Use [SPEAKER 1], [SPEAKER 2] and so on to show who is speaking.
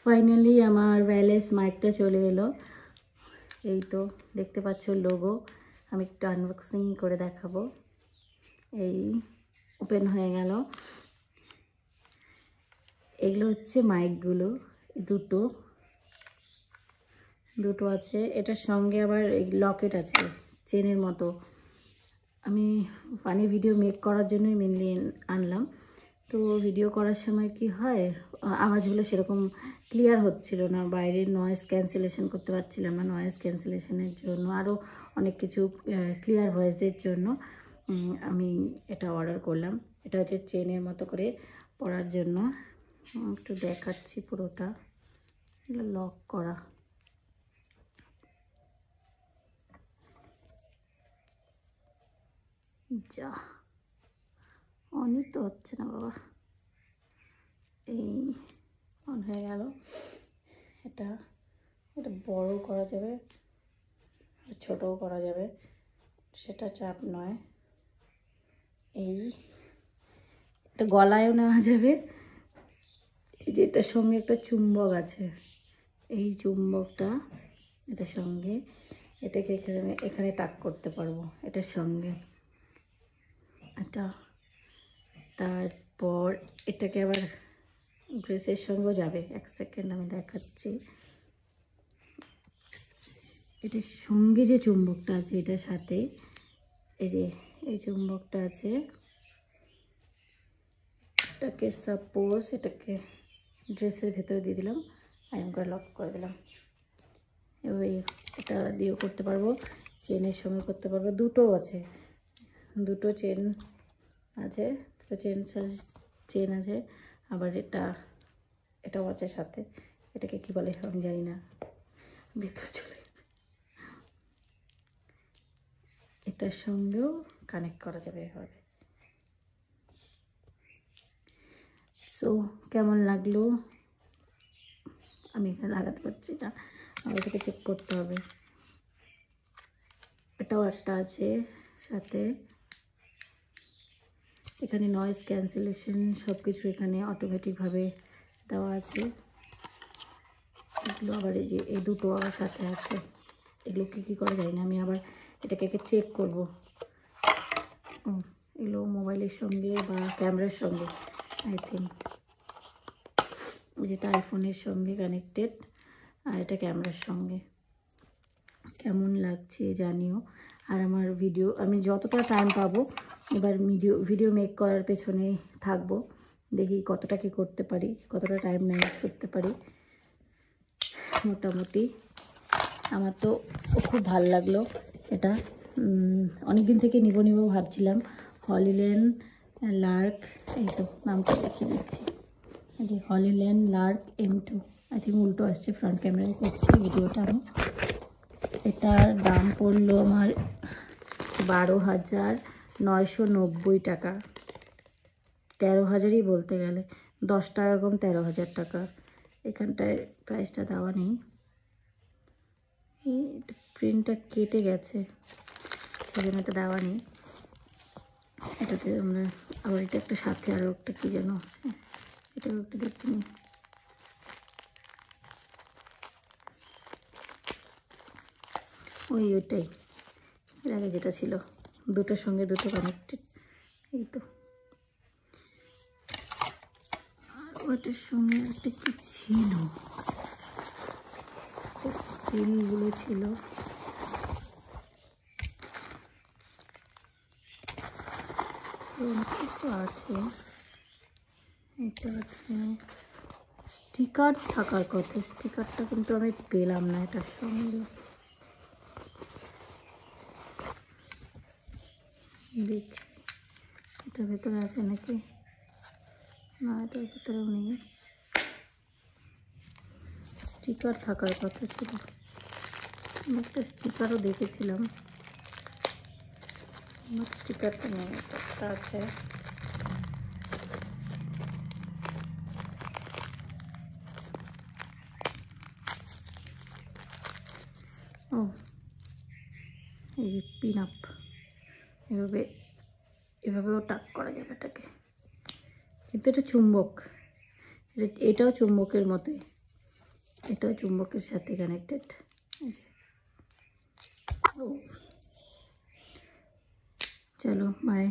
[SPEAKER 1] Finally আমার wireless মাইকটা চলে এলো। এই তো দেখতে পাচ্ছ লোগো। আমি একটু আনবক্সিং করে দেখাবো। এই ওপেন হয়ে গেল। এগুলো হচ্ছে মাইকগুলো, দুটো আছে। এটার সঙ্গে আবার এই লকেট আছে চেনের মতো। আমি ফানি ভিডিও মেক করার জন্যই মেনলি আনলাম। তো ভিডিও করার সময় কি হয়, আওয়াজগুলো সেরকম ক্লিয়ার হচ্ছিল না, বাইরে নয়েজ ক্যান্সেলেশন করতে পারছিলাম না। নয়েজ ক্যান্সেলেশনের জন্য আরও অনেক কিছু ক্লিয়ার ভয়েসের জন্য আমি এটা অর্ডার করলাম। এটা হচ্ছে চেনের মতো করে পরার জন্য। একটু দেখাচ্ছি পুরোটা। এগুলো লক করা। যা অনই তো হচ্ছে না বাবা। এই অন হয়ে গেল। এটা বড় করা যাবে, ছোটও করা যাবে, সেটা চাপ নয়। এটা গলায়ও নেওয়া যাবে। এই যে এটার সঙ্গে একটা চুম্বক আছে, এই চুম্বকটা এটার সঙ্গে, এটাকে এখানে টাক করতে পারবো এটার সঙ্গে। তারপর এটাকে আবার ড্রেসের সঙ্গেও যাবে। এক সেকেন্ড আমি দেখাচ্ছি। এটার সঙ্গে যে চুম্বকটা আছে এটার সাথে, এই যে এই চুম্বকটা আছে, এটাকে সাপোজ এটাকে ড্রেসের ভেতরে দিয়ে দিলাম, আয়রন করে লক করে দিলাম। এবার এটা দিয়েও করতে পারবো, চেনের সঙ্গে করতে পারবো। দুটো আছে, দুটো চেন আছে, দুটো চেন আছে। আবার এটাও আছে সাথে। এটাকে কি বলে আমি জানি না, ভেতরে চলে গেছে। এটার সঙ্গেও কানেক্ট করা যাবে এভাবে। সো কেমন লাগলো আমি এখানে লাগাতে পারছি না, আমাকে এটাকে চেক করতে হবে। এটাও একটা আছে সাথে। এখানে নয়েজ ক্যান্সেলেশন সব কিছু এখানে অটোমেটিকভাবে দেওয়া আছে। এগুলো আবার এই দুটো আবার সাথে আছে। এগুলো কী করা যায় না, আমি আবার এটাকে চেক করবো। এগুলো মোবাইলের সঙ্গে বা ক্যামেরার সঙ্গে, আই থিঙ্ক যেটা আইফোনের সঙ্গে কানেক্টেড, আর এটা ক্যামেরার সঙ্গে। কেমন লাগছে জানিও। আর আমার ভিডিও আমি যতটা টাইম পাবো এবার ভিডিও মেক করার পেছনে থাকবো। দেখি কতটা কি করতে পারি, কতটা টাইম ম্যানেজ করতে পারি। মোটামুটি আমার তো খুব ভাল লাগলো এটা। অনেক দিন থেকে নিব ভাবছিলাম। হলিল্যান্ড লার্ক, এই তো নামটা দেখিয়ে দিচ্ছি, এই যে Hollyland Lark M2। I think উল্টো আসছে, ফ্রন্ট ক্যামেরায় করছি ভিডিওটা আমি। এটার দাম পড়লো আমার 12,990 টাকা। 13,000ই বলতে গেলে, 10 টাকা কম 13,000 টাকা। এখানটায় প্রাইসটা দেওয়া নেই, প্রিন্টটা কেটে গেছে সেজন্য এটা দেওয়া নেই। এটাতে আমরা আবার এটা একটা সাথে আরও একটা কী যেন আছে, এটাও একটু দেখতে নিই। ওইটাই এর আগে যেটা ছিল, দুটোর সঙ্গে দুটো কানেক্টেড। এই তো, আর ওটার সঙ্গে একটা কি ছিল, সিলগুলো ছিল। কিছু আছে, এটা আছে স্টিকার থাকার কথা, স্টিকারটা কিন্তু আমি পেলাম না এটার সঙ্গে। দেখি এটার ভেতরে আছে নাকি, না এটার ভেতরেও নেই। স্টিকার থাকার কথা ছিল, আমি একটা স্টিকারও দেখেছিলাম, আমার স্টিকারটা নেই, একটা আছে। ও এই যে পিন আপ, এভাবেও টাক করা যাবে এটাকে, কিন্তু এটা চুম্বক, এটাও চুম্বকের মতোই। এটাও চুম্বকের সাথে কানেক্টেড। চলো বাই।